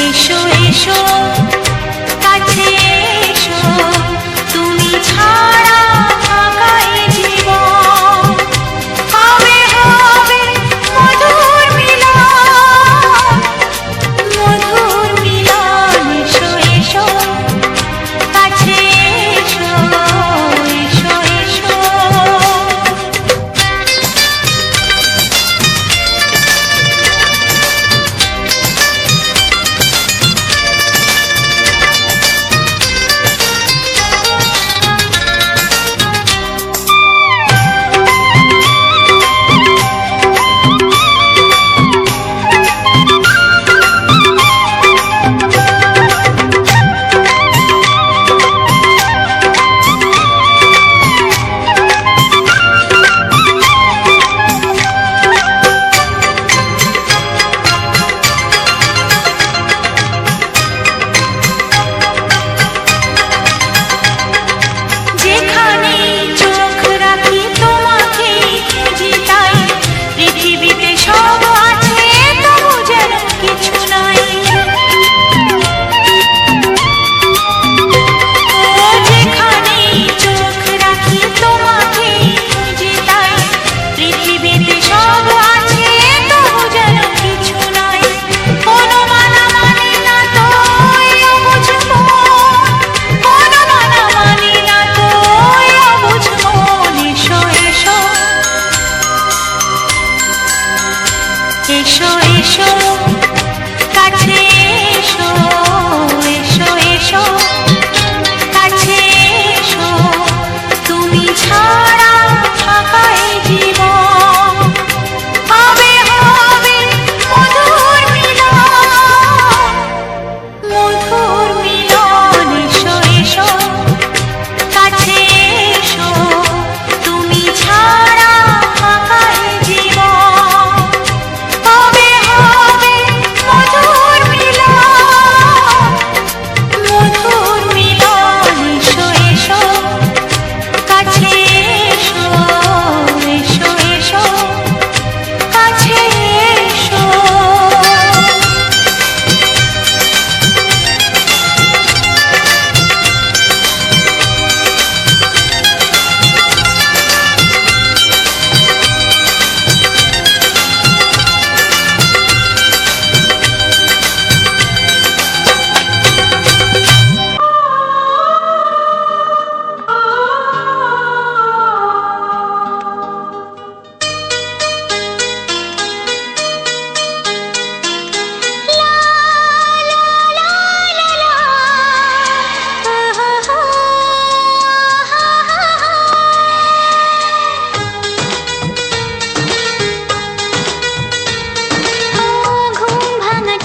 এসো এসো কাছে এসো, তুমি ছাড়া ফাঁকা এ জীবন। হবে হবে মধুর মিলন, মধুর মিলন। এসো এসো কাছে এসো, এসো এসো। এসো এসো কাছে এসো, এসো এসো কাছে এসো, তুমি ছাড়া ফাঁকা এ জীবন। হবে হবে মধুর মিলন, মধুর মিলন। এসো এসো কাছে এসো, তুমি ছাড়া ফাঁকা এ জীবন। হবে হবে মধুর মিলন, মধুর মিলন। এসো এসো কাছে এসো, এসো এসো কাছে এসো।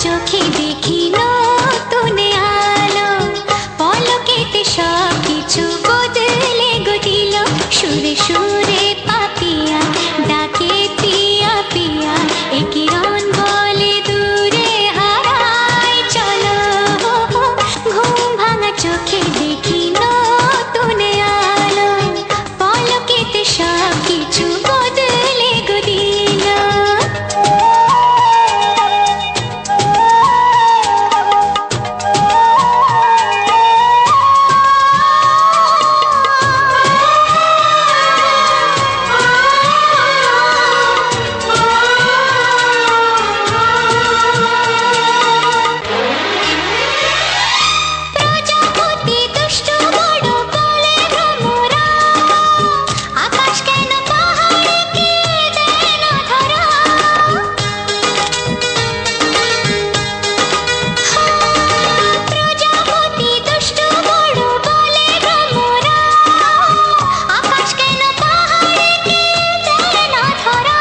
চোখে দেখি নতুন আলো, পলকেতে সব কিছু বদলে গো দিল। সুরে সুরে পাপিয়া ডাকে পিয়া পিয়া, এ কিরণ বলে দূরে হারায় চলো। ঘুম ভাঙা চোখে দেখি নতুন আলো, পলকেতে সব কিছু বদলে গো দিল। প্রজাপতি দুষ্ট বড় বলে ভ্রমরা, আকাশ কেন পাহাড়কে দেয় না ধরা। প্রজাপতি দুষ্ট বড় বলে ভ্রমরা, আকাশ কেন পাহাড়কে দেয় না ধরা।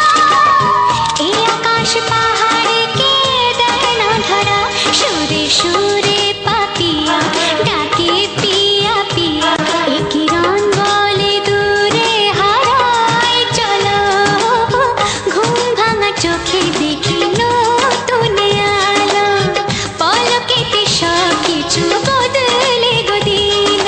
এই আকাশ পাহাড়কে দেয় না ধরা। সুরে সুরে পাপিয়া ডাকে পিয়া পিয়া, এ কিরণ বলে দূরে হারায় চলো। ঘুম ভাঙা চোখে দেখি নতুন আলো, পলকেতে সব কিছু বদলে গো দিল।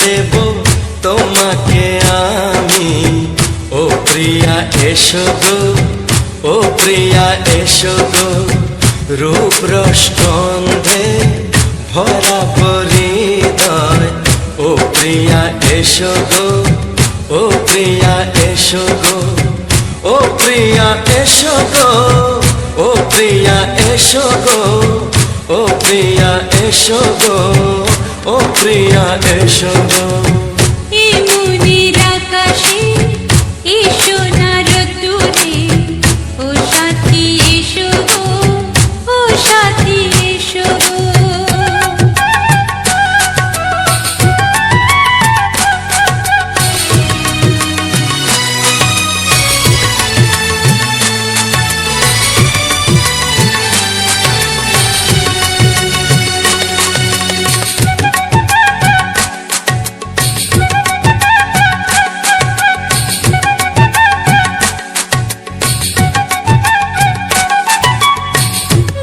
দেব তোমাকে আমি। ও প্রিয়া এসো গো, ও প্রিয়া এসো গো, রূপ রসগন্ধে ভরা পরিদয়। ও প্রিয়া এসো গো, ও প্রিয়া এসো গো, ও প্রিয়া এসো গো, ও প্রিয়া এসো গো, ও প্রিয়া এসো গো, ও প্রিয়া এসো গো। এই মনের আকাশে এসো না রোদ্দুরে, ও সাথী এসো গো, ও সাথী এসো গো।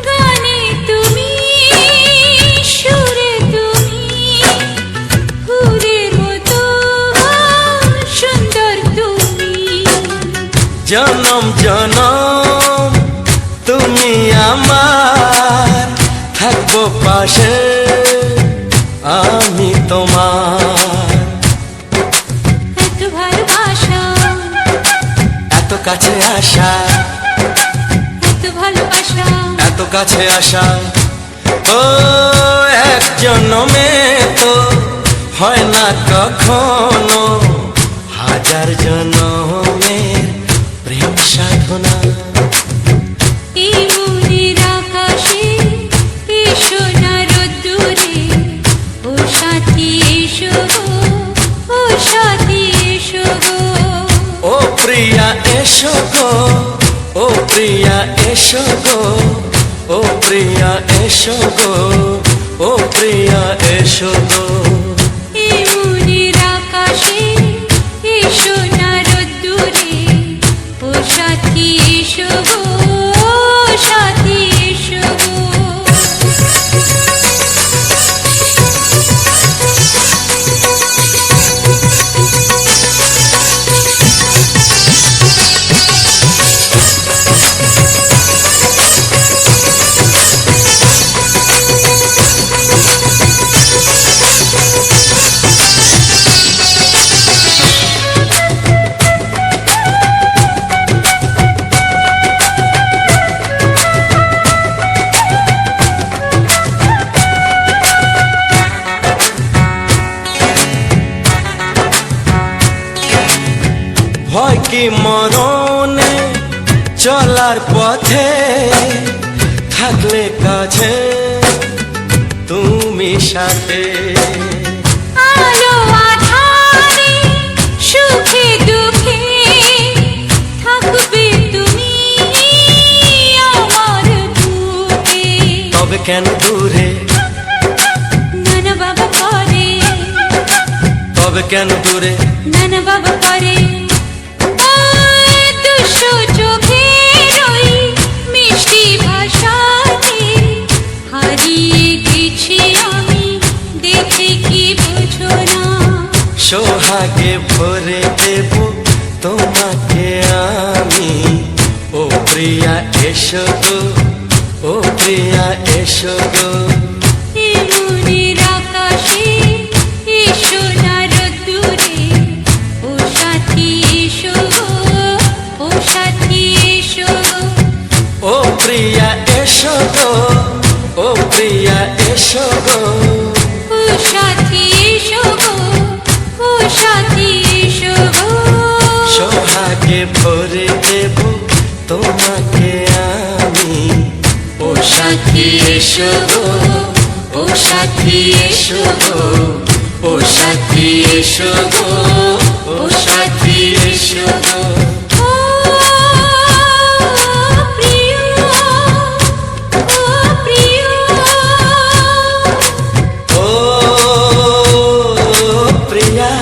গানে তুমি, সুরে তুমি, ফুলের মতো সুন্দর তুমি। জনম জনম তুমি আমার, থাকবো পাশে আমি তোমার। এত ভালোবাসা, এত কাছে আসা, এত ভালোবাসা, এত কাছে আসা, ও এক জন্মে তো হয় না কখনো, হাজার জন্মের প্রেম সাধনা। এই মনের আকাশে এসো না রোদ্দুরে, ও সাথী এসো গো, ও সাথী এসো গো। ও প্রিয়া এসো গো, ও প্রিয়া এসো গো, ও প্রিয়া এসো গো, ও প্রিয়া এসো গো। এই মনের আকাশে এসো না রোদ্দুরে, ও সাথী এসো গো, ও সাথী এসো গো। ভয় কি মরণে চলার পথে, থাকলে কাছে তুমি সাথে। আলো আঁধারে, সুখে দুঃখে, থাকবে তুমি আমার বুকে। তবে কেন দূরে, নানা বাবা করে, তবে কেন দূরে, নানা বাবা করে। ওই দুশো চোখের ওই মিষ্টি ভাষাতে হারিয়ে গেছি আমি, দেখে কি বোঝো না। সোহাগে ভরে দেব তোমাকে আমি। ও প্রিয়া এসো গো, ও প্রিয়া এসো গো। এই মনের আকাশে এসো না রোদ্দুরে, ও সাথী এসো গো, ও সাথী এসো গো। ও প্রিয়া এসো গো, ও প্রিয়া এসো গো। ও সাথী এসো গো, ও সাথী এসো গো। সোহাগে ভরে দেব তোমাকে আমি। ও সাথী এসো গো, ও সাথী এসো গো, ও সাথী এসো গো, ও সাথী এসো গো। ও প্রিয়, ও প্রিয়, ও প্রিয়া,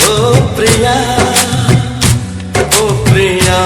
ও প্রিয়া, ও প্রিয়া।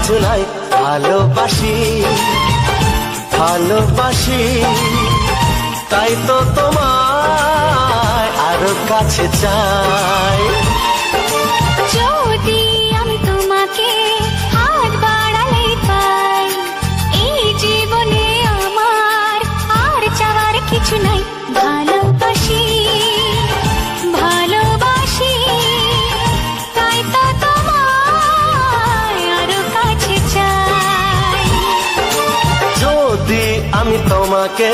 কিছু নাই। ভালোবাসি ভালোবাসি তাই তো তোমায় আরো কাছে চাই। যদি আমি তোমাকে হাত বাড়ালে পাই, এই জীবনে আমার আর চাওয়ার কিছু নাই। ভালোবাসি ভালোবাসি তাই তো তোমায় আরো কাছে চাই। যদি আমি তোমাকে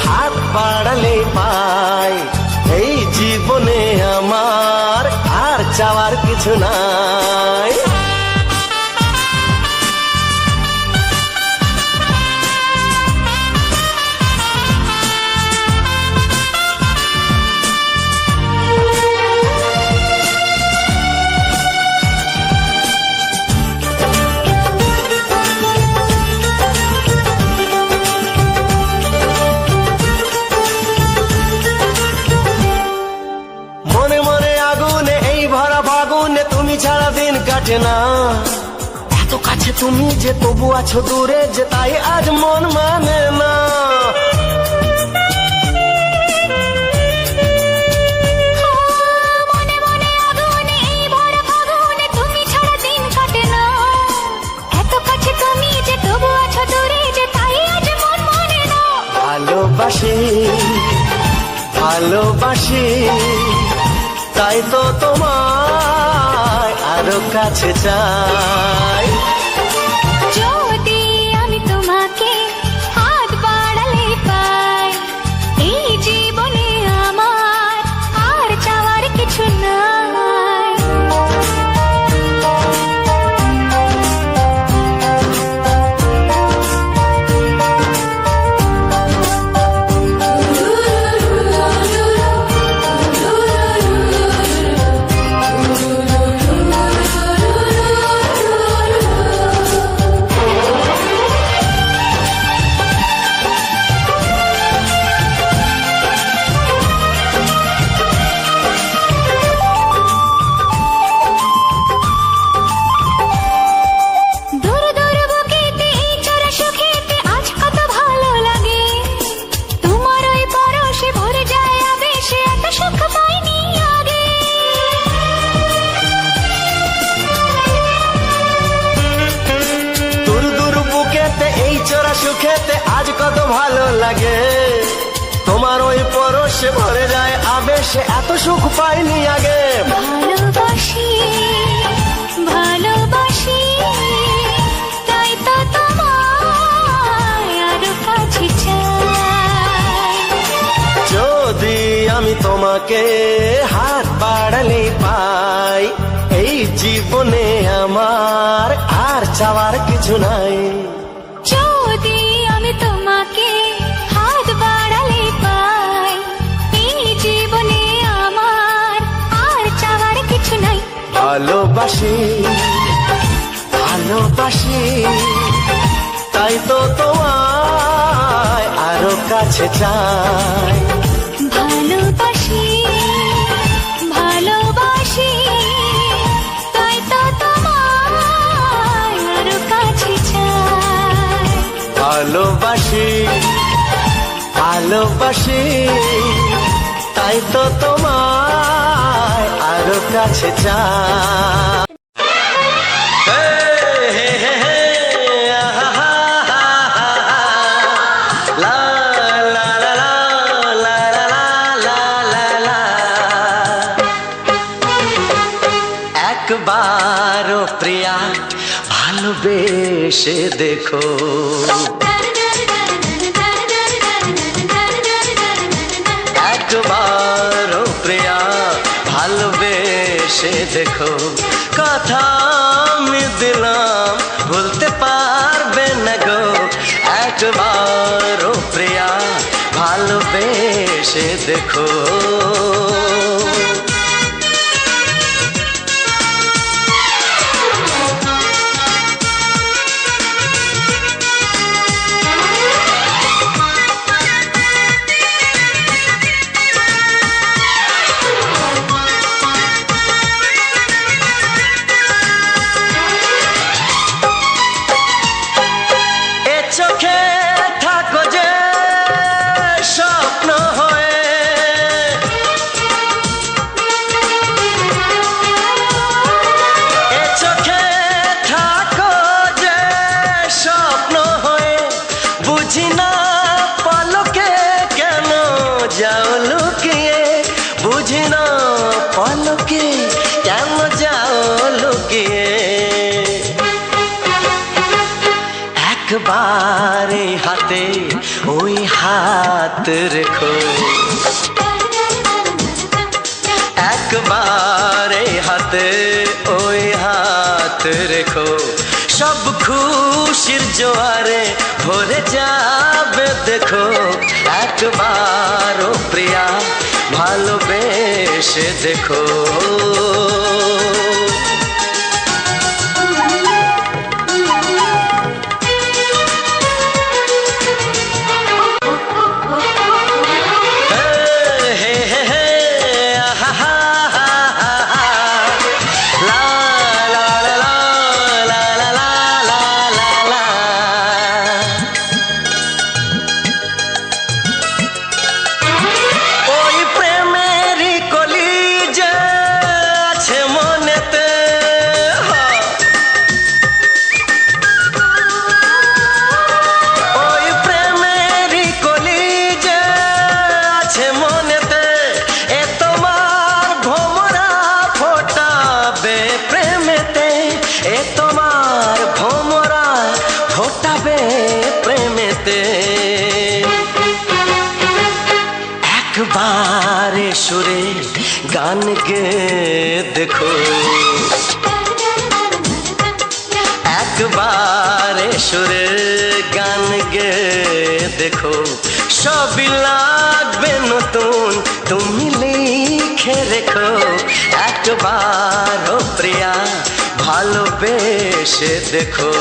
হাত বাড়ালে পাই, এই জীবনে আমার আর চাওয়ার কিছু নাই। মনে মনে আগুনে এই ভরা ফাগুনে তুমি ছাড়া দিন কাটে না। এত কাছে তুমি যে তবু আছো দূরে, যে তাই আজ মন মানে না। মনে মনে আগুনে এই ভরা ফাগুনে তুমি ছাড়া দিন কাটে না। এত কাছে তুমি যে তবু আছো দূরে, যে তাই আজ মন মানে না। ভালোবাসি ভালোবাসি তাই তো তোমায় আরো কাছে চাই। যদি আমি তোমাকে হাত বাড়ালে পাই, এই জীবনে আমার আর চাওয়ার কিছু নাই। দূর দূর বুকেতে এই চোরা সুখেতে আজ কত ভালো লাগে। তোমার ওই পরশে ভরে যায় আবেশে, এত সুখ পাইনি আগে। দূর দূর বুকেতে এই চোরা সুখেতে আজ কত ভালো লাগে। তোমার ওই পরশে ভরে যায় আবেশে, এত সুখ পাইনি আগে। ভালোবাসি ভালোবাসি তাই তো তোমায় আরো কাছে চাই। যদি আমি তোমাকে হাত বাড়ালে পাই, এই জীবনে আমার আর চাওয়ার কিছু নাই। যদি আমি তোমাকে হাত বাড়ালে পাই, এই জীবনে আমার আর চাওয়ার কিছু নাই। ভালোবাসি ভালোবাসি তাই তো তোমায় আরো কাছে চাই। ভালোবাসি ভালোবাসি তাই তো তোমায় আরো কাছে চাই। ভালোবাসি ভালোবাসি তাই তো তোমায় আরো কাছে চাই। হে, হে, হে, হে, আহা, হা, হা, হা, হা। লা, লা, লা, লা, লা, লা, লা, লা, লা। একবারও প্রিয়া ভালোবেসে দেখো, একবারও প্রিয়া ভালোবেসে দেখো। কথা আমি দিলাম ভুলতে পারবে না গো। একবারও প্রিয়া ভালোবেসে দেখো। কেন যাও লুকিয়ে একবার এই হাতে ওই হাত রেখো একবার এই হাতে ওই হাত রেখো সব খুশির জোয়ারে ভরে যাবে দেখো একবার ও প্রিয়া ভালোবেসে দেখো একবারে সুরে গান গে দেখো একবারে সুরে গান গে দেখো সবই লাগবে নতুন তুমি লিখে রেখো একবার ও প্রিয়া ভালোবেসে দেখো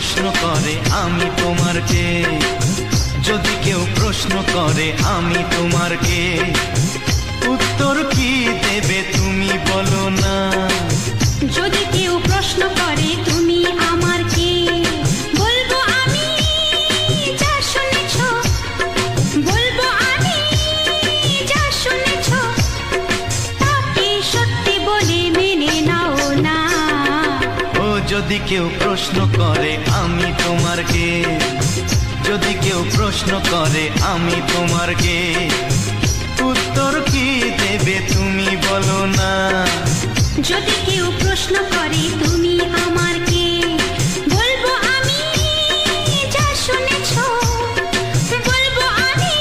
প্রশ্ন করে আমি তোমার কে যদি কেউ প্রশ্ন করে আমি তোমার কে উত্তর কি দেবে তুমি বলো না যদি কেউ প্রশ্ন করে তুমি আমার কে বলবো আমি যা শুনেছো বলবো আমি যা শুনেছো তাকে সত্যি বলে মেনে নাও না ও যদি কেউ প্রশ্ন করে আমি তোমার কে যদি কেউ প্রশ্ন করে আমি তোমার কে উত্তর কি দেবে তুমি বলো না যদি কেউ প্রশ্ন করে তুমি আমার কে বলবো আমি যা শুনেছো বলবো আমি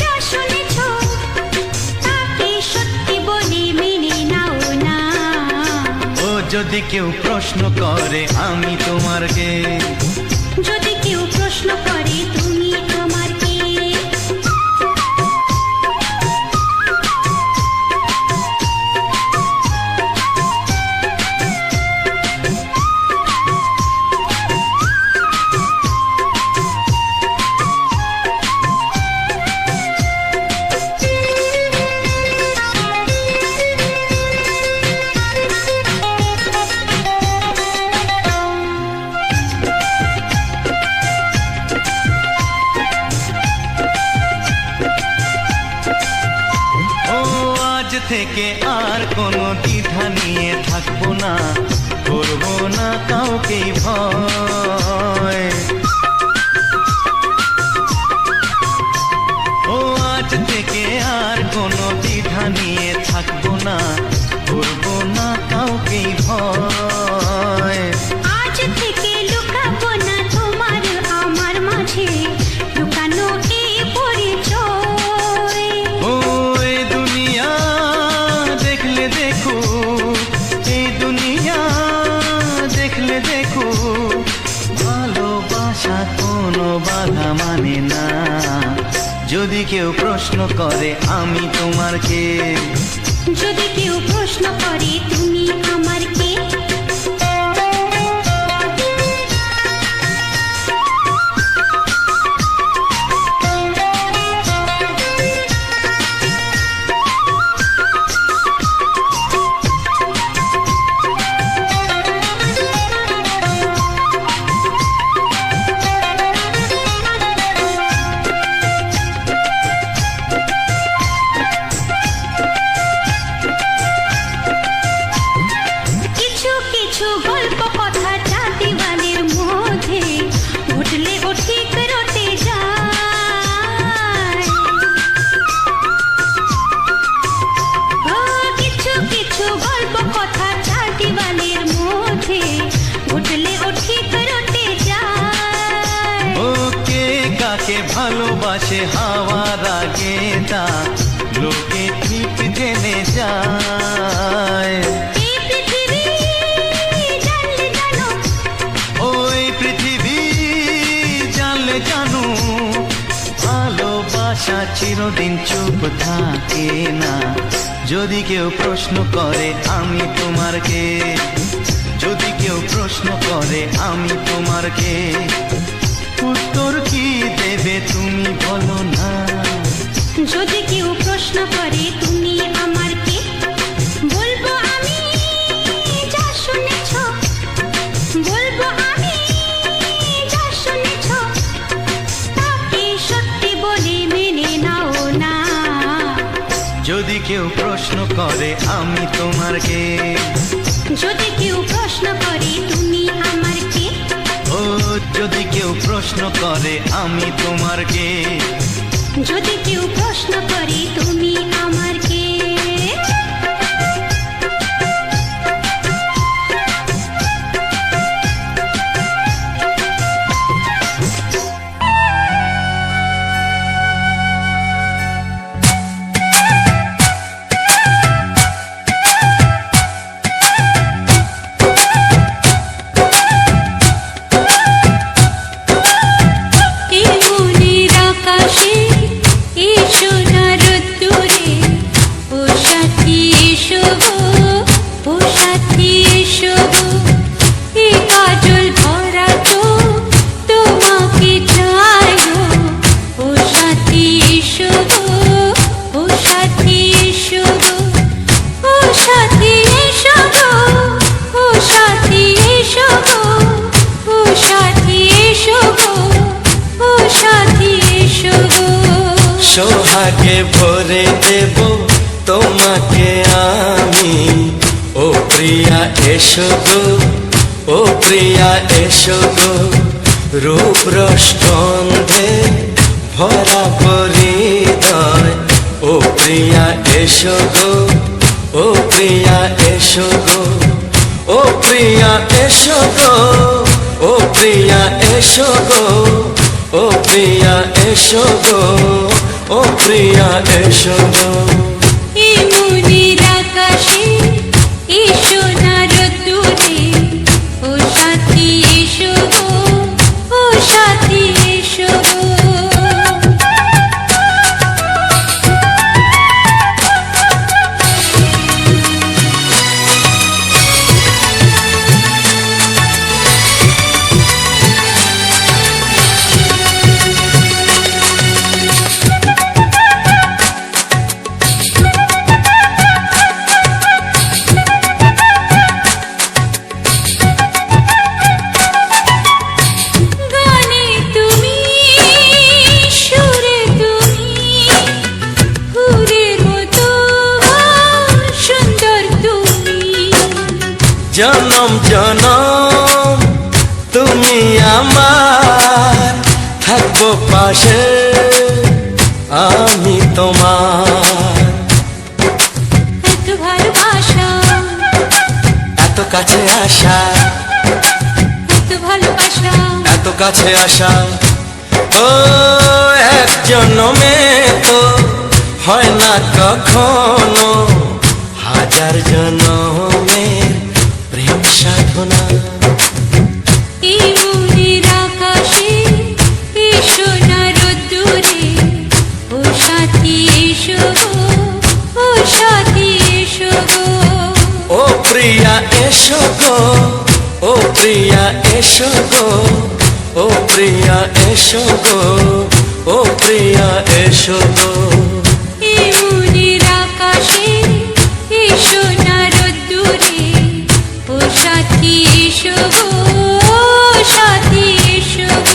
যা শুনেছো তাকে সত্যি বলে মেনে নাও না ও যদি কেউ প্রশ্ন করে আমি তোমার কে যদি কেউ প্রশ্ন করে তুমি আমার কে থেকে আর কোনো দ্বিধা নিয়ে থাকবো না করবো না কাউকে ভয় ও আজ থেকে আর কোনো দ্বিধা নিয়ে থাকবো না করবো না কাউকে ভয় আজ থেকে লুকাবো না তোমার আমার মাঝে লুকানো এই পরিচয় ও এই দুনিয়া দেখলে দেখো এই দুনিয়া দেখলে দেখো ভালোবাসা কোনো বাধা মানে না যদি কেউ প্রশ্ন করে আমি তোমার কে, যদি কেউ প্রশ্ন করে তুমি আমার কে। কিছু কিছু গল্প কথা চাঁদিওয়ালের মধ্যে ঘটলে ও ঠিক রটে যায়। ও কিছু কিছু গল্প কথা চাঁদিওয়ালের মধ্যে ঘটলে ও ঠিক রটে যায়। ও কে কাকে ভালোবাসে হাওয়ার আগে তা লোকে ঠিক জেনে যায়। এই পৃথিবী জানলে জানো, ওই পৃথিবী জানলে জানু, ভালোবাসা চিরদিন চুপ থাকে না। যদি কেউ প্রশ্ন করে আমি তোমার কে, যদি কেউ প্রশ্ন করে আমি তোমার কে, উত্তর কি দেবে তুমি বলো না। যদি কেউ প্রশ্ন করে তুমি আমার কে, বলবো আমি যা শুনেছ, বলবো আমি যা শুনেছ, তাকে সত্যি বলে মেনে নাও না। যদি কেউ প্রশ্ন করে আমি তোমার কে, যদি কেউ প্রশ্ন করে তুমি আমার কে, ও যদি কেউ প্রশ্ন করে আমি তোমার কে, যদি কেউ প্রশ্ন করে তুমি আমার কে। এই মনের আকাশে এই সোনার রোদ্দুরে, ও সাথী এসো গো, ও সাথী এসো গো, এই কাজল ভরা চোখ তোমাকে চাই গো, ও সাথী এসো গো, ও সাথী এসো গো, ও সাথী এসো গো, ও সাথী এসো গো, ও সাথী এসো গো, ও সাথী এসো গো। সোহাগে ভরে দেব তোমাকে আমি, ও প্রিয়া এসো গো, ও প্রিয়া এসো গো, রূপ রসগন্ধে ভরা পরিদয়, ও প্রিয়া এসো গো, ও প্রিয়া এসো গো, ও প্রিয়া এসো গো, ও প্রিয়া এসো গো, ও প্রিয়া এসো গো, ও প্রিয়া এসো গো। এই মনের আকাশে এই সোনার রোদ্দুরে, ও সাথী এসো গো, ও সাথী এসো গো। গানে তুমি, সুরে তুমি, ফুলের মতো সুন্দর তুমি। জনম জনম তুমি আমার, থাকবো পাশে আমি তোমার। এত ভালোবাসা, এত কাছে আসা, এত ভালোবাসা, এত কাছে আসা, ও এক জন্মে তো হয় না কখনো, হাজার জন্মের প্রেম সাধনা। এই মনের আকাশে এই সোনার রোদ্দুরে, ও এসো গো, ও প্রিয়া এসো গো, ও প্রিয়া এসো গো, ও প্রিয়া এসো গো। এই মনের আকাশে এসো না রোদ্দুরে, ও সাথী এসো গো, ও সাথী এসো গো।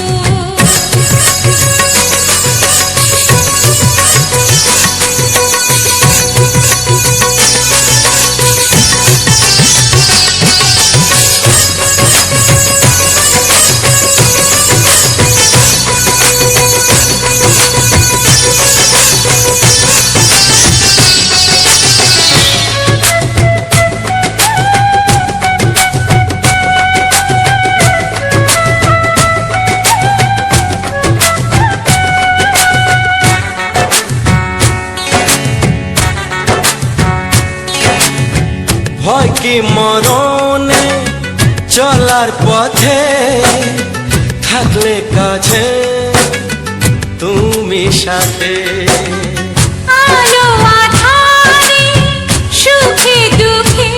ভয় কি মরণে চলার পথে, থাকলে কাছে তুমি সাথে। আলো আঁধারে সুখে দুঃখে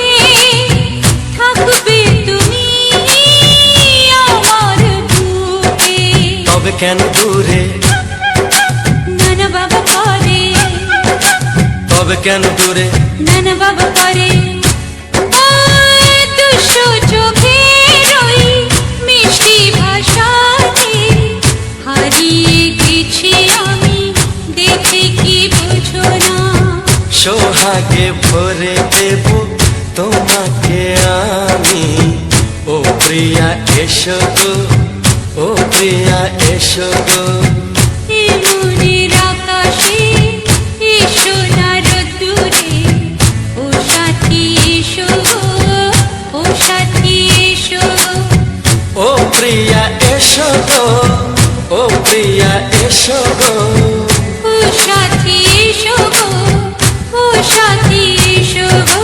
থাকবে তুমি আমার বুকে। তবে কেন দূরে, নানা বাবা করে, তবে কেন দূরে, নানা বাবা করে। ওই দুশো চোখের ওই মিষ্টি ভাষাতে হারিয়ে গেছি আমি, দেখে কি বুঝো না। সোহাগে ভরে দেব তোমাকে আমি, ও প্রিয়া এসো গো, ও প্রিয়া এসো গো। এই মনের আকাশে এসো না রোদ্দুরে, ও সাথী এসো গো, ও সাথী এসো গো। ও প্রিয়া এসো গো, ও প্রিয়া এসো গো। ও সাথী এসো গো, ও সাথী এসো গো।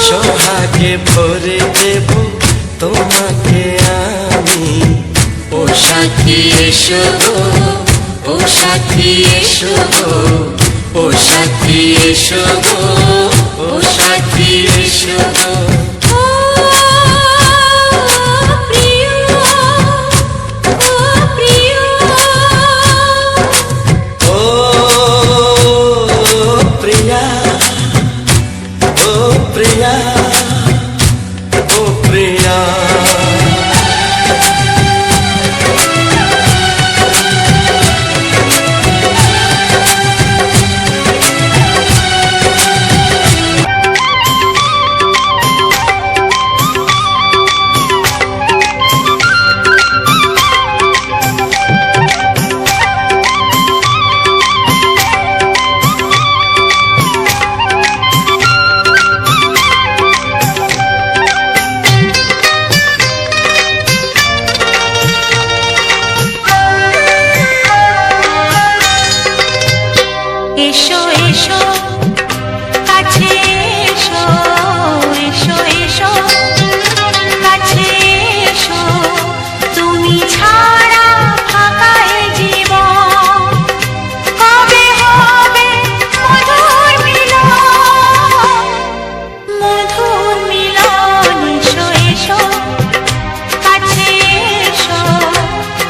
সোহাগে ভরে দেব তোমাকে আমি, ও সাথী এসো গো, ও সাথী এসো গো, ও সাথী এসো গো, ও সাথী এসো গো। ও প্রিয়, ও প্রিয়, ও প্রিয়া, ও প্রিয়া, ও প্রিয়া। এসো এসো কাছে এসো, এসো এসো কাছে এসো। তুমি ছাড়া ফাঁকা এ জীবন, কবে হবে মধুর মিলন, মধুর মিলন। এসো এসো কাছে এসো,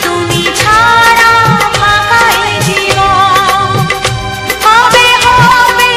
তুমি ছাড়া ফাঁকা এ জীবন, কবে হবে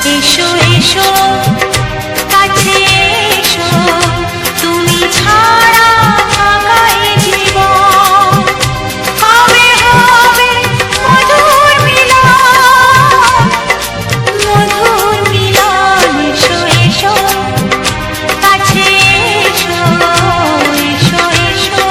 এসো এসো কাছে এসো তুমি ছাড়া থাকা এ জীবন হবে হবে মধুর মিলন মধুর মিলন এসো এসো কাছে এসো এসো এসো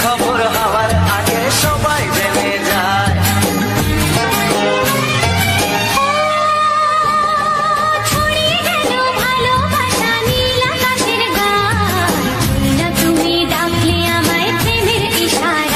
খবর হওয়ার আগে সবাই জেনে যায়। ছড়িয়ে গেল ভালোবাসা নীল আকাশের গায়ে, না তুমি ডাকলে আমায় প্রেমের ইশারায়।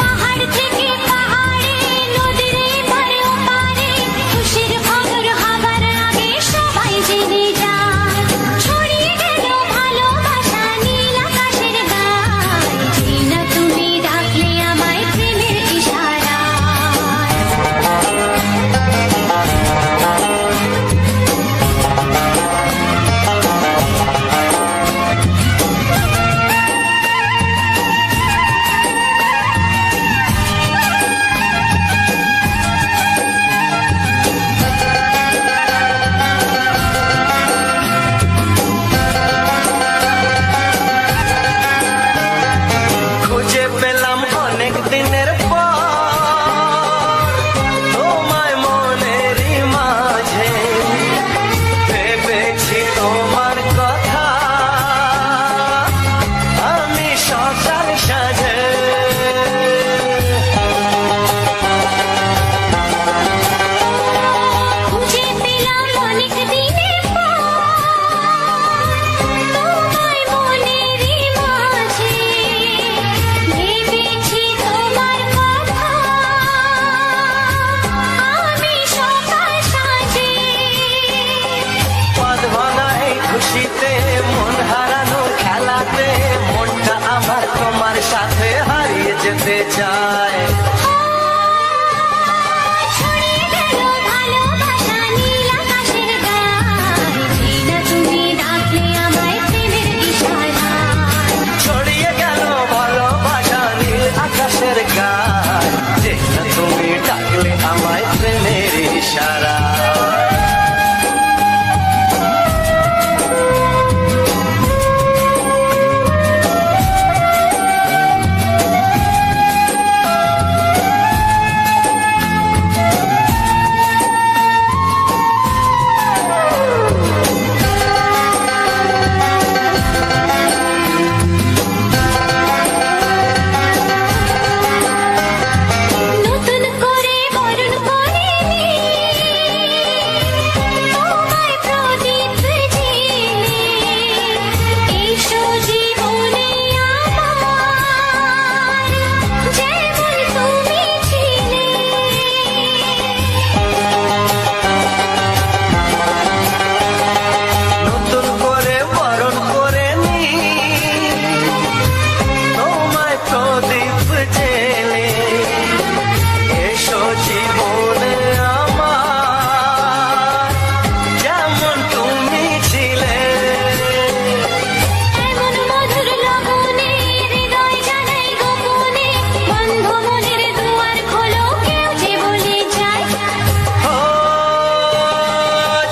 পাহাড় থেকে পাহাড়ে, নদীর এপারে ওপারে, খুশির খবর হবার আগে সবাই জেনে যায়। ছড়িয়ে গেল ভালোবাসা নীল আকাশের গায়ে, না তুমি ডাকলে আমায় প্রেমের ইশারায়। খুঁজে পেলাম অনেক দিনের পর তোমায় মনেরই মাঝে, ভেবেছি তোমার কথা আমি সকাল সাজে। খুঁজে পেলাম অনেক দিনের পর তোমায় মনেরই মাঝে, ভেবেছি তোমার কথা আমি সকাল সাজে। পদ ভাঙা এই খুশিতে, মন হারানো খেলাতে, মনটা আমার তোমার সাথে হারিয়ে যেতে চায়। ছড়িয়ে গেল ভালোবাসা নীল আকাশের গায়ে, না তুমি ডাকলে আমায় প্রেমের ইশারায়। ছড়িয়ে গেল ভালোবাসা নীল আকাশের গায়, যে না তুমি ডাকলে আমায় প্রেমের ইশারা। নতুন করে বরণ করে নি তোমায় প্রদীপ জেলে, এসো জীবনে আমার যেমন তুমি ছিলে। নতুন করে বরণ করে নি তোমায় প্রদীপ জেলে, এসো জীবনে আমার যেমন তুমি ছিলে। এমন মধুর লগনে হৃদয় জানাই গোপনে, বন্ধ মনের দুয়ার খোলো কেউ যে বলে যায়। ও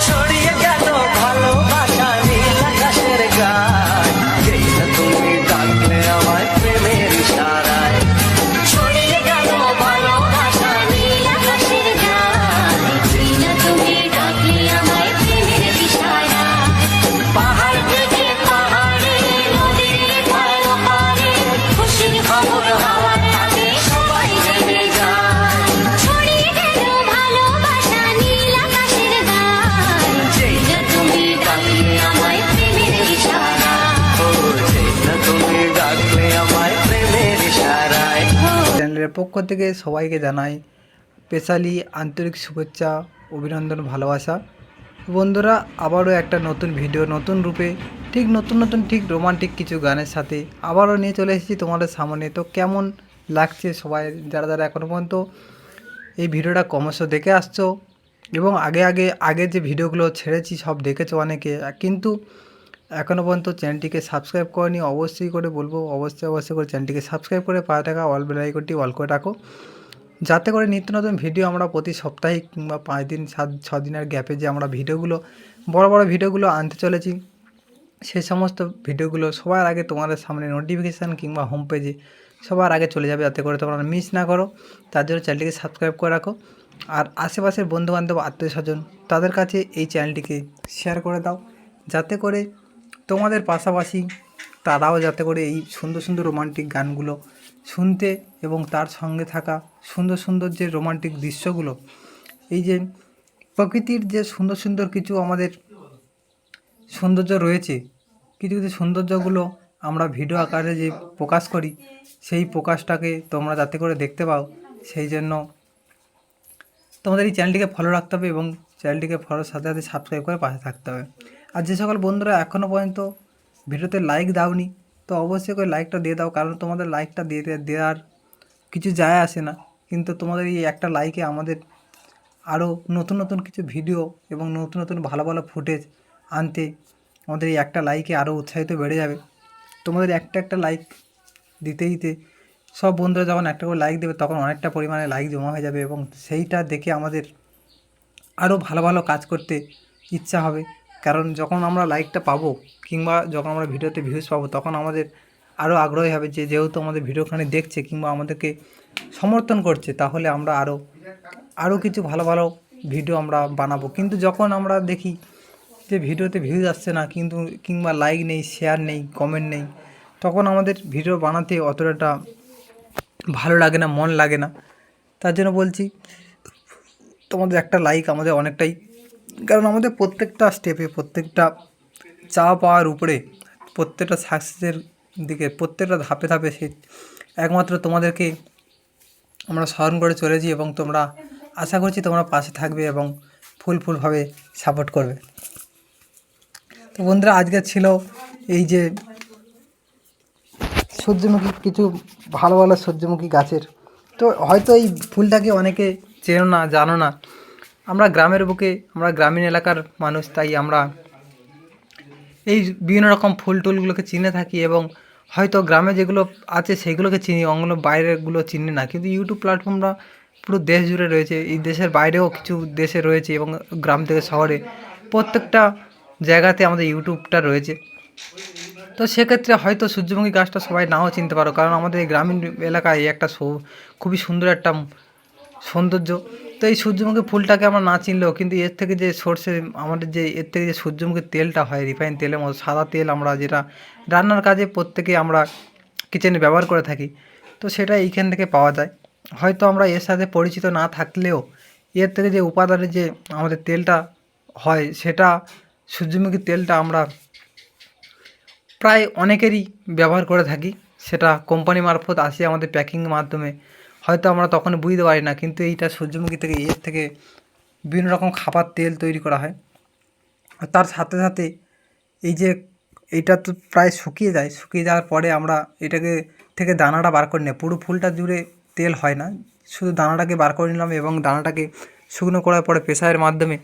ছড়িয়ে গেল ভালোবাসা নীল আকাশের গায়, যেই না তুমি ডাকলে আমায় প্রেমের ইশারায়। ছড়িয়ে গেল ভালোবাসা নীল আকাশের গায়ে, না তুমি ডাকলে আমায় প্রেমের ইশারায়। পাহাড় থেকে পাহাড়ে, নদীর এপার ওপারে, খুশির খবর হওয়ার আগে সবাই জেনে যায়। ছড়িয়ে গেল ভালোবাসা নীল আকাশের গায়ে, না তুমি ডাকলে আমায় প্রেমের ইশারায়। ও যেই না তুমি ডাকলে আমায় প্রেমের ইশারায়। চ্যানেলের পক্ষ থেকে সবাইকে জানাই স্পেশালি আন্তরিক শুভেচ্ছা, অভিনন্দন, ভালোবাসা। বন্ধুরা, আবারও একটা নতুন ভিডিও, নতুন রূপে, ঠিক নতুন ঠিক রোমান্টিক কিছু গানের সাথে আবারও নিয়ে চলে এসেছি তোমাদের সামনে। তো কেমন লাগছে সবাই যারা এখনও পর্যন্ত এই ভিডিওটা ক্রমশ দেখে আসছো এবং আগে যে ভিডিওগুলো ছেড়েছি সব দেখেছো অনেকে, কিন্তু এখনও পর্যন্ত চ্যানেলটিকে সাবস্ক্রাইব করনি, অবশ্যই করে বলবো অবশ্যই করে চ্যানেলটিকে সাবস্ক্রাইব করে পাশে থাকা অল বেল আইকনটি অল করে রাখো, যাতে করে নিত্য নতুন ভিডিও আমরা প্রতি সপ্তাহে কিংবা 5 দিন 7-6 দিনের গ্যাপে যে আমরা ভিডিওগুলো বড় ভিডিওগুলো আনতে চলেছি, সেই সমস্ত ভিডিওগুলো সবার আগে তোমাদের সামনে নোটিফিকেশান কিংবা হোম পেজে সবার আগে চলে যাবে, যাতে করে তোমরা মিস না করো। তার জন্য চ্যানেলটিকে সাবস্ক্রাইব করে রাখো, আর আশেপাশের বন্ধুবান্ধব আত্মীয়স্বজন তাদের কাছে এই চ্যানেলটিকে শেয়ার করে দাও, যাতে করে তোমাদের পাশাপাশি তারাও যাতে করে এই সুন্দর সুন্দর রোমান্টিক গানগুলো শুনতে এবং তার সঙ্গে থাকা সুন্দর সুন্দর যে রোমান্টিক দৃশ্যগুলো, এই যে প্রকৃতির যে সুন্দর সুন্দর কিছু আমাদের সৌন্দর্য রয়েছে, কিছু কিছু সৌন্দর্যগুলো আমরা ভিডিও আকারে যে প্রকাশ করি, সেই প্রকাশটাকে তোমরা যাতে করে দেখতে পাও, সেই জন্য তোমাদের এই চ্যানেলটিকে ফলো রাখতে হবে এবং চ্যানেলটিকে ফলোর সাথে সাথে সাবস্ক্রাইব করে পাশে থাকতে হবে। আর যে সকল বন্ধুরা এখনও পর্যন্ত ভিডিওতে লাইক দাওনি, তো অবশ্যই করে লাইকটা দিয়ে দাও, কারণ তোমাদের লাইকটা দেওয়ার কিছু যায় আসে না, কিন্তু তোমাদের এই একটা লাইকে আমাদের আরও নতুন নতুন কিছু ভিডিও এবং নতুন নতুন ভালো ভালো ফুটেজ আনতে আমাদের এই একটা লাইকে আরও উৎসাহিত বেড়ে যাবে। তোমাদের একটা লাইক দিতে দিতে সব বন্ধুরা যখন একটা করে লাইক দেবে, তখন অনেকটা পরিমাণে লাইক জমা হয়ে যাবে এবং সেইটা দেখে আমাদের আরও ভালো ভালো কাজ করতে ইচ্ছা হবে। কারণ যখন আমরা লাইকটা পাবো কিংবা যখন আমরা ভিডিওতে ভিউজ পাবো, তখন আমাদের আরও আগ্রহী হবে যে যেহেতু আমাদের ভিডিওখানে দেখছে কিংবা আমাদেরকে সমর্থন করছে, তাহলে আমরা আরও কিছু ভালো ভালো ভিডিও আমরা বানাবো। কিন্তু যখন আমরা দেখি যে ভিডিওতে ভিউজ আসছে না, কিন্তু কিংবা লাইক নেই, শেয়ার নেই, কমেন্ট নেই, তখন আমাদের ভিডিও বানাতে অতটা ভালো লাগে না, মন লাগে না। তার জন্য বলছি তোমাদের একটা লাইক আমাদের অনেকটাই, কারণ আমাদের প্রত্যেকটা স্টেপে, প্রত্যেকটা চাওয়া পাওয়ার উপরে, প্রত্যেকটা সাকসেসের দিকে, প্রত্যেকটা ধাপে ধাপে সে একমাত্র তোমাদেরকে আমরা স্মরণ করে চলেছি এবং তোমরা আশা করছি তোমরা পাশে থাকবে এবং ফুলভাবে সাপোর্ট করবে। তো বন্ধুরা, আজকে ছিল এই যে সূর্যমুখী, কিছু ভালো ভালো সূর্যমুখী গাছের, তো হয়তো এই ফুলটাকে অনেকে চেনো না, জানো না। আমরা গ্রামের বুকে, আমরা গ্রামীণ এলাকার মানুষ, তাই আমরা এই বিভিন্ন রকম ফুল টুলগুলোকে চিনে থাকি এবং হয়তো গ্রামে যেগুলো আছে সেগুলোকে চিনি, অন্য বাইরেরগুলো চিনি না। কিন্তু ইউটিউব প্ল্যাটফর্মটা পুরো দেশ জুড়ে রয়েছে, এই দেশের বাইরেও কিছু দেশে রয়েছে এবং গ্রাম থেকে শহরে প্রত্যেকটা জায়গাতে আমাদের ইউটিউবটা রয়েছে। তো সেক্ষেত্রে হয়তো সূর্যমুখী গাছটা সবাই নাও চিনতে পারো, কারণ আমাদের এই গ্রামীণ এলাকায় একটা খুবই সুন্দর একটা সৌন্দর্য। তো এই সূর্যমুখী ফুলটাকে আমরা না চিনলেও কিন্তু এর থেকে যে সর্ষে, আমাদের যে এর থেকে যে সূর্যমুখীর তেলটা হয়, রিফাইন তেলের মতো সাদা তেল, আমরা যেটা রান্নার কাজে প্রত্যেকে আমরা কিচেনে ব্যবহার করে থাকি, তো সেটা এইখান থেকে পাওয়া যায়। হয়তো আমরা এর সাথে পরিচিত না থাকলেও এর থেকে যে উপাদানের যে আমাদের তেলটা হয়, সেটা সূর্যমুখী তেলটা আমরা প্রায় অনেকেরই ব্যবহার করে থাকি। সেটা কোম্পানি মারফত আসে আমাদের প্যাকিং মাধ্যমে, হয়তো আমরা তখন বুঝতে পারি না, কিন্তু এইটা সূর্যমুখী থেকে, এর থেকে বিভিন্ন রকম খাবার তেল তৈরি করা হয়। আর তার সাথে সাথে এই যে এইটা তো প্রায় শুকিয়ে যায়, শুকিয়ে যাওয়ার পরে আমরা এটাকে থেকে দানাটা বার করে নিই। পুরো ফুলটা জুড়ে তেল হয় না, শুধু দানাটাকে বার করে নিলাম এবং দানাটাকে শুকনো করার পরে প্রেসারের মাধ্যমে,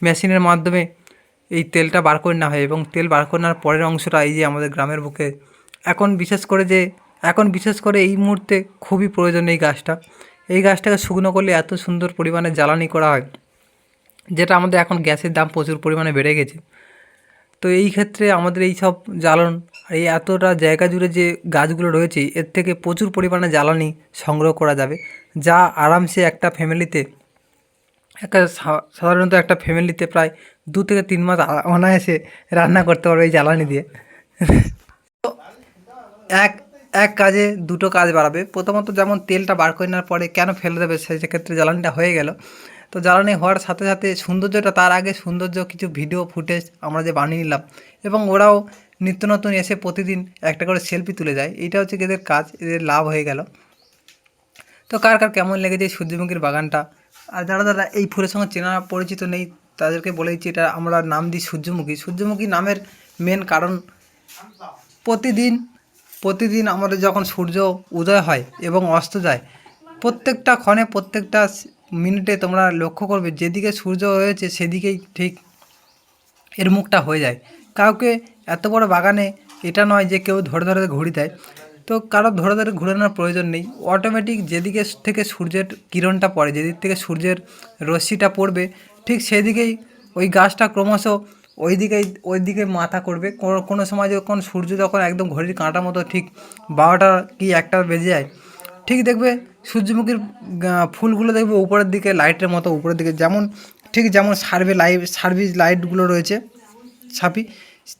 মেশিনের মাধ্যমে এই তেলটা বার করে নেওয়া হয় এবং তেল বার করে নেওয়ার পরের অংশটা এই যে আমাদের গ্রামের বুকে এখন বিশেষ করে এই মুহূর্তে খুবই প্রয়োজন এই গাছটাকে শুকনো করলে এত সুন্দর পরিমাণে জ্বালানি করা হয়, যেটা আমাদের এখন গ্যাসের দাম প্রচুর পরিমাণে বেড়ে গেছে। তো এই ক্ষেত্রে আমাদের এই সব জ্বালন, এই এতটা জায়গা জুড়ে যে গাছগুলো রয়েছে, এর থেকে প্রচুর পরিমাণে জ্বালানি সংগ্রহ করা যাবে, যা আরামসে একটা ফ্যামিলিতে, সাধারণত একটা ফ্যামিলিতে প্রায় 2 থেকে 3 মাস অনায়াসে রান্না করতে পারবে এই জ্বালানি দিয়ে। তো এক কাজে দুটো কাজ বাড়াবে। প্রথমত যেমন তেলটা বার করে নেওয়ার পরে কেন ফেলে দেবে, সেক্ষেত্রে জ্বালানিটা হয়ে গেল। তো জ্বালানি হওয়ার সাথে সাথে সৌন্দর্যটা, তার আগে সৌন্দর্য কিছু ভিডিও ফুটেজ আমরা যে বানিয়ে নিলাম এবং ওরাও নিত্য নতুন এসে প্রতিদিন একটা করে সেলফি তুলে যায়, এইটা হচ্ছে এদের কাজ, এদের লাভ হয়ে গেল। তো কার কেমন লেগেছে এই সূর্যমুখীর বাগানটা, আর যারা এই ফুলের সঙ্গে চেনা পরিচিত নেই, তাদেরকে বলে দিচ্ছি, এটা আমরা নাম দিই সূর্যমুখী নামের মেন কারণ প্রতিদিন আমাদের যখন সূর্য উদয় হয় এবং অস্ত যায়, প্রত্যেকটা ক্ষণে, প্রত্যেকটা মিনিটে তোমরা লক্ষ্য করবে যেদিকে সূর্য হয়েছে সেদিকেই ঠিক এর মুখটা হয়ে যায়। কাউকে এত বড় বাগানে এটা নয় যে কেউ ধরে ঘুরি দেয়, তো কারো ধরে ঘুরানোর প্রয়োজন নেই। অটোমেটিক যেদিকে থেকে সূর্যের কিরণটা পড়ে, যেদিক থেকে সূর্যের রশ্মিটা পড়বে, ঠিক সেদিকেই ওই গাছটা ক্রমশ ওই দিকে মাথা করবে। কোনো সময় যখন সূর্য যখন একদম ঘড়ির কাঁটার মতো ঠিক 12টা কি 1টা বেজে যায়, ঠিক দেখবে সূর্যমুখীর ফুলগুলো দেখবে উপরের দিকে লাইটের মতো উপরের দিকে, যেমন সার্ভিস লাইটগুলো রয়েছে ছাপি,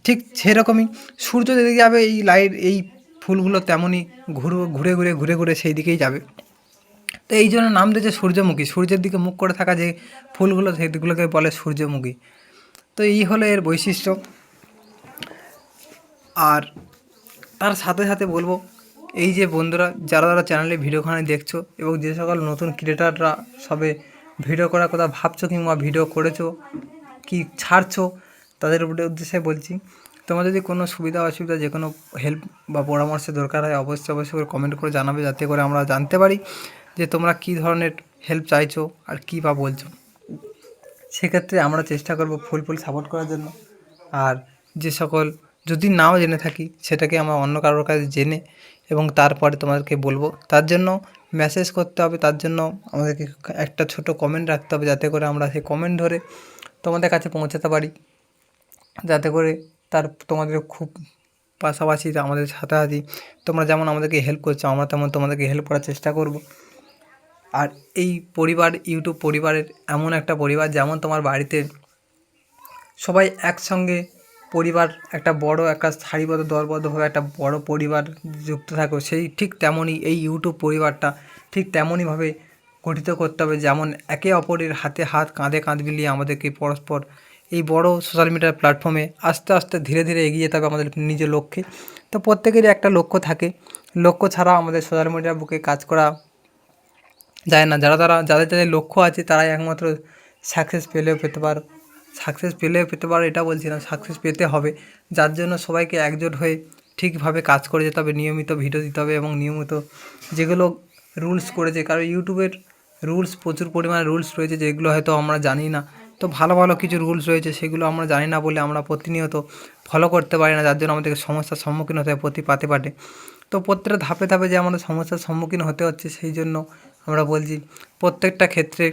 ঠিক সেরকমই সূর্য যেদিকে যাবে এই লাইট এই ফুলগুলো তেমনই ঘুরে ঘুরে ঘুরে ঘুরে সেই দিকেই যাবে। তো এই জন্য নাম দিয়েছে সূর্যমুখী, সূর্যের দিকে মুখ করে থাকা যে ফুলগুলো সেগুলোকে বলে সূর্যমুখী। তো এই হলো এর বৈশিষ্ট্য। আর তার সাথে সাথে বলবো, এই যে বন্ধুরা যারা যারা চ্যানেলে ভিডিওখানে দেখছো এবং যে সকল নতুন ক্রিয়েটাররা সবে ভিডিও করার কথা ভাবছো কিংবা ভিডিও করেছো কি ছাড়ছো, তাদের উদ্দেশ্যে বলছি, তোমার যদি কোনো সুবিধা অসুবিধা যে কোনো হেল্প বা পরামর্শের দরকার হয় অবশ্যই অবশ্যই করে কমেন্ট করে জানাবে, যাতে করে আমরা জানতে পারি যে তোমরা কী ধরনের হেল্প চাইছো আর কী বা বলছো। সেক্ষেত্রে আমরা চেষ্টা করব ফুল সাপোর্ট করার জন্য। আর যে সকল যদি নাও জেনে থাকি সেটাকে আমরা অন্য কারোর কাছে জেনে এবং তারপরে তোমাদেরকে বলবো, তার জন্য মেসেজ করতে হবে, তার জন্য আমাদেরকে একটা ছোট কমেন্ট রাখতে হবে, যাতে করে আমরা সেই কমেন্ট ধরে তোমাদের কাছে পৌঁছাতে পারি, যাতে করে তোমাদের খুব পাশাপাশি আমাদের সাথে তোমরা যেমন আমাদেরকে হেল্প করছো আমরা তেমন তোমাদেরকে হেল্প করার চেষ্টা করব। আর এই পরিবার ইউটিউব পরিবারের এমন একটা পরিবার, যেমন তোমার বাড়িতে সবাই একসঙ্গে পরিবার একটা বড় একটা সারিবদ্ধ দলবদ্ধভাবে একটা বড় পরিবার যুক্ত থাকো, সেই ঠিক তেমনই এই ইউটিউব পরিবারটা ঠিক তেমনইভাবে গঠিত করতে হবে, যেমন একে অপরের হাতে হাত কাঁধে কাঁধ মিলিয়ে আমাদেরকে পরস্পর এই বড় সোশ্যাল মিডিয়ার প্ল্যাটফর্মে আস্তে আস্তে ধীরে ধীরে এগিয়ে যেতে হবে আমাদের নিজের লক্ষ্যে। তো প্রত্যেকেরই একটা লক্ষ্য থাকে, লক্ষ্য ছাড়া আমাদের সোশ্যাল মিডিয়ার বুকে কাজ করা যায় না। যাদের লক্ষ্য আছে তারাই একমাত্র সাকসেস পেলেও পেতে পারো এটা বলছি না, সাকসেস পেতে হবে। যার জন্য সবাইকে একজোট হয়ে ঠিকভাবে কাজ করে যেতে হবে, নিয়মিত ভিডিও দিতে হবে এবং নিয়মিত যেগুলো রুলস করেছে, কারণ ইউটিউবের রুলস প্রচুর পরিমাণে রুলস রয়েছে যেগুলো হয়তো আমরা জানি না। তো ভালো ভালো কিছু রুলস রয়েছে সেগুলো আমরা জানি না বলে আমরা প্রতিনিয়ত ফলো করতে পারি না, যার জন্য আমাদেরকে সমস্যার সম্মুখীন হতে হয় প্রতি পাতে। তো প্রত্যেকটা ধাপে ধাপে যে আমাদের সমস্যার সম্মুখীন হতে হচ্ছে, সেই জন্য আমরা বলছি প্রত্যেকটা ক্ষেত্রে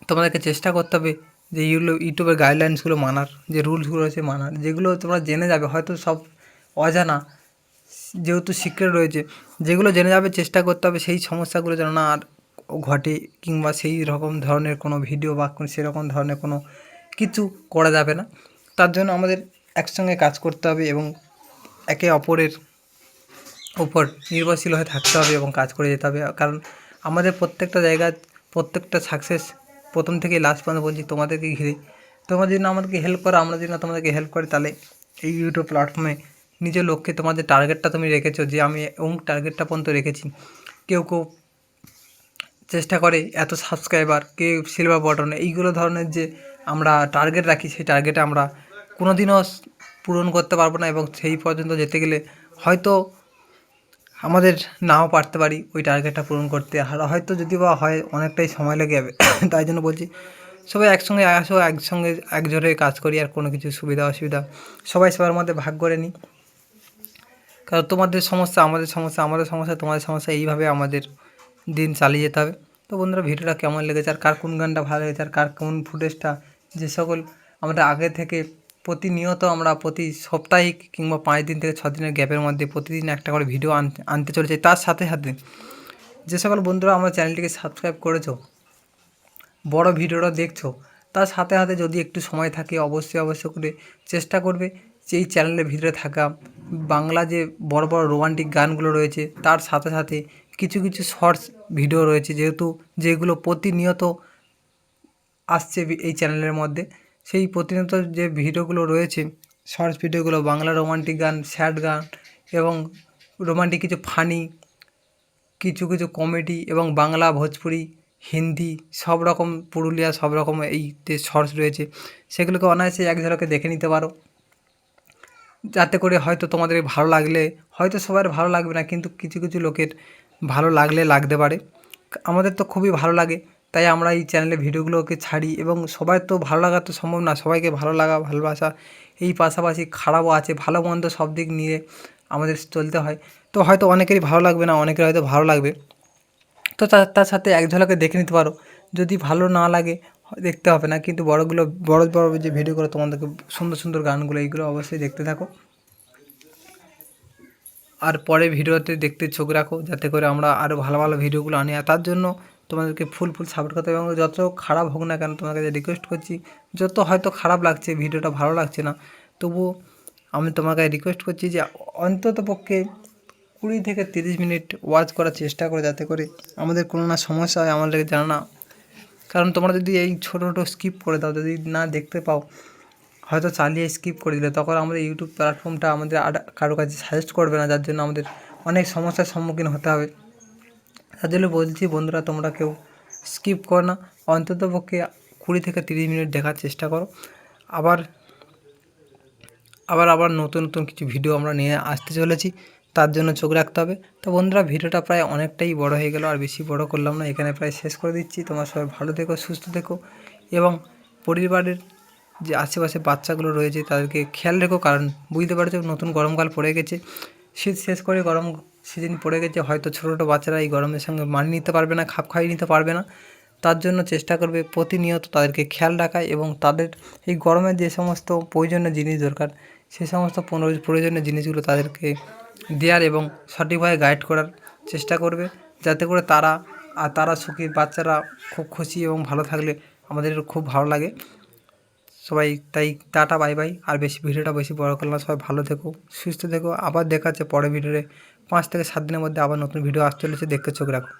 তোমাদেরকে চেষ্টা করতে হবে যে ইউটিউবের গাইডলাইন্সগুলো মানার, যে রুলসগুলো আছে মানার, যেগুলো তোমরা জেনে যাবে হয়তো সব অজানা, যেহেতু সিক্রেট রয়েছে, যেগুলো জেনে যাবে চেষ্টা করতে হবে সেই সমস্যাগুলো যেন না আর ঘটে, কিংবা সেই রকম ধরনের কোনো ভিডিও বা সেরকম ধরনের কোনো কিছু করা যাবে না। তার জন্য আমাদের একসঙ্গে কাজ করতে হবে এবং একে অপরের উপর নির্ভরশীল হয়ে থাকতে হবে এবং কাজ করে যেতে হবে। কারণ আমাদের প্রত্যেকটা জায়গায় প্রত্যেকটা সাকসেস প্রথম থেকে লাস্ট পর্যন্ত বলছি তোমাদেরকে ঘিরে। তোমরা যদি না আমাদেরকে হেল্প করো, আমরা যদি না তোমাদেরকে হেল্প করি, তাহলে এই ইউটিউব প্ল্যাটফর্মে নিজের লক্ষ্যে তোমাদের টার্গেটটা তুমি রেখেছো যে আমি অমুক টার্গেটটা পর্যন্ত রেখেছি। কেউ চেষ্টা করে এত সাবস্ক্রাইবার, কেউ সিলভার বটন, এইগুলো ধরনের যে আমরা টার্গেট রাখি, সেই টার্গেটে আমরা কোনো দিনও পূরণ করতে পারবো না এবং সেই পর্যন্ত যেতে গেলে হয়তো আমাদের নাও পারতে পারি ওই টার্গেটটা পূরণ করতে, আর হয়তো যদি বা হয় অনেকটাই সময় লেগে যাবে। তাই জন্য বলছি সবাই একসঙ্গে আসো, একসঙ্গে একজোটে কাজ করি, আর কোনো কিছু সুবিধা অসুবিধা সবাই সবার মধ্যে ভাগ করে নিই। কারণ তোমাদের সমস্যা আমাদের সমস্যা, আমাদের সমস্যা তোমাদের সমস্যা, এইভাবে আমাদের দিন চালিয়ে যেতে হবে। তো বন্ধুরা ভিডিওটা কেমন লেগেছে, আর কার কোন গানটা ভালো লেগেছে, আর কার কোন ফুটেজটা, যে সকল আমরা আগে থেকে প্রতিনিয়ত আমরা প্রতি সাপ্তাহিক কিংবা 5 দিন থেকে 6 দিনের গ্যাপের মধ্যে প্রতিদিন একটা করে ভিডিও আনতে চলেছে, তার সাথে সাথে যে সকল বন্ধুরা আমার চ্যানেলটিকে সাবস্ক্রাইব করেছো, বড় ভিডিওটা দেখছো, তার সাথে সাথে যদি একটু সময় থাকে অবশ্যই করে চেষ্টা করবে যে এই চ্যানেলের ভিতরে থাকা বাংলা যে বড় বড় রোমান্টিক গানগুলো রয়েছে, তার সাথে সাথে কিছু শর্টস ভিডিও রয়েছে যেগুলো প্রতিনিয়ত আসছে এই চ্যানেলের মধ্যে। সেই প্রতিনিয়ত যে ভিডিওগুলো রয়েছে, শর্টস ভিডিওগুলো বাংলা রোমান্টিক গান, স্যাড গান এবং রোমান্টিক কিছু ফানি, কিছু কমেডি এবং বাংলা, ভোজপুরি, হিন্দি সব রকম, পুরুলিয়া সব রকম এই যে শর্টস রয়েছে, সেগুলোকে অনায়াসে এক ঝলকে দেখে নিতে পারো, যাতে করে হয়তো তোমাদের ভালো লাগলে, হয়তো সবার ভালো লাগবে না, কিন্তু কিছু লোকের ভালো লাগতে পারে। আমাদের তো খুবই ভালো লাগে, তাই আমরা এই চ্যানেলে ভিডিওগুলোকে ছাড়ি এবং সবার তো ভালো লাগা তো সম্ভব না, সবাইকে ভালো লাগা ভালোবাসা, এই পাশাপাশি খারাপও আছে, ভালো মন্দ সব দিক নিয়ে আমাদের চলতে হয়। তো হয়তো অনেকেরই ভালো লাগবে না, অনেকের হয়তো ভালো লাগবে, তো তার সাথে এক ঝলকে দেখে নিতে পারো। যদি ভালো না লাগে দেখতে হবে না, কিন্তু বড় যে ভিডিওগুলো তোমাদেরকে সুন্দর গানগুলো, এইগুলো অবশ্যই দেখতে থাকো আর পরে ভিডিওতে দেখতে চোখ রাখো, যাতে করে আমরা আরও ভালো ভিডিওগুলো আনি। আর তার জন্য তোমাদেরকে ফুল সাপোর্ট করতে হবে এবং যত খারাপ হোক না কেন তোমার কাছে রিকোয়েস্ট করছি, যত হয়তো খারাপ লাগছে ভিডিওটা ভালো লাগছে না, তবুও আমি তোমাকে রিকোয়েস্ট করছি যে অন্তত পক্ষে 20 থেকে 30 মিনিট ওয়াচ করার চেষ্টা করো, যাতে করে আমাদের কোনো না সমস্যা হয় আমাদের জানা না। কারণ তোমরা যদি এই ছোটো ছোটো স্কিপ করে দাও, যদি না দেখতে পাও, হয়তো চালিয়ে স্কিপ করে দিলে, তখন আমাদের ইউটিউব প্ল্যাটফর্মটা আমাদের আর কারো কাছে সাজেস্ট করবে না, যার জন্য আমাদের অনেক সমস্যার সম্মুখীন হতে হবে। তার জন্য বলছি বন্ধুরা, তোমরা কেউ স্কিপ করো না, অন্তত পক্ষে 20 থেকে 30 মিনিট দেখার চেষ্টা করো। আবার নতুন নতুন কিছু ভিডিও আমরা নিয়ে আসতে চলেছি, তার জন্য চোখ রাখতে হবে। তো বন্ধুরা, ভিডিওটা প্রায় অনেকটাই বড় হয়ে গেল, আর বেশি বড় করলাম না, এখানে প্রায় শেষ করে দিচ্ছি। তোমরা সবাই ভালো থেকো, সুস্থ থেকো, এবং পরিবারের যে আশেপাশে বাচ্চাগুলো রয়েছে তাদেরকে খেয়াল রেখো। কারণ বুঝতে পারছো, নতুন গরমকাল পড়ে গেছে, শীত শেষ করে গরম সিজন পড়ে গেছে। হয়তো ছোটো ছোটো বাচ্চারা এই গরমের সঙ্গে মানিয়ে নিতে পারবে না, খাপ খাইয়ে নিতে পারবে না। তার জন্য চেষ্টা করবে প্রতিনিয়ত তাদেরকে খেয়াল রাখা, এবং তাদের এই গরমের যে সমস্ত প্রয়োজনীয় জিনিস দরকার, সেই সমস্ত প্রয়োজনীয় জিনিসগুলো তাদেরকে দেওয়ার এবং সঠিকভাবে গাইড করার চেষ্টা করবে, যাতে করে তারা সুখী, বাচ্চারা খুব খুশি এবং ভালো থাকলে আমাদের খুব ভালো লাগে। সবাই তাই টাটা, বাই বাই। আর ভিডিওটা বেশি বড় করলাম, সবাই ভালো থেকো, সুস্থ থেকো। আবার দেখা হচ্ছে পরের ভিডিওতে। 5 থেকে 7 দিনের মধ্যে আবার নতুন ভিডিও আসতে চলেছে, দেখতে চোখ রাখো।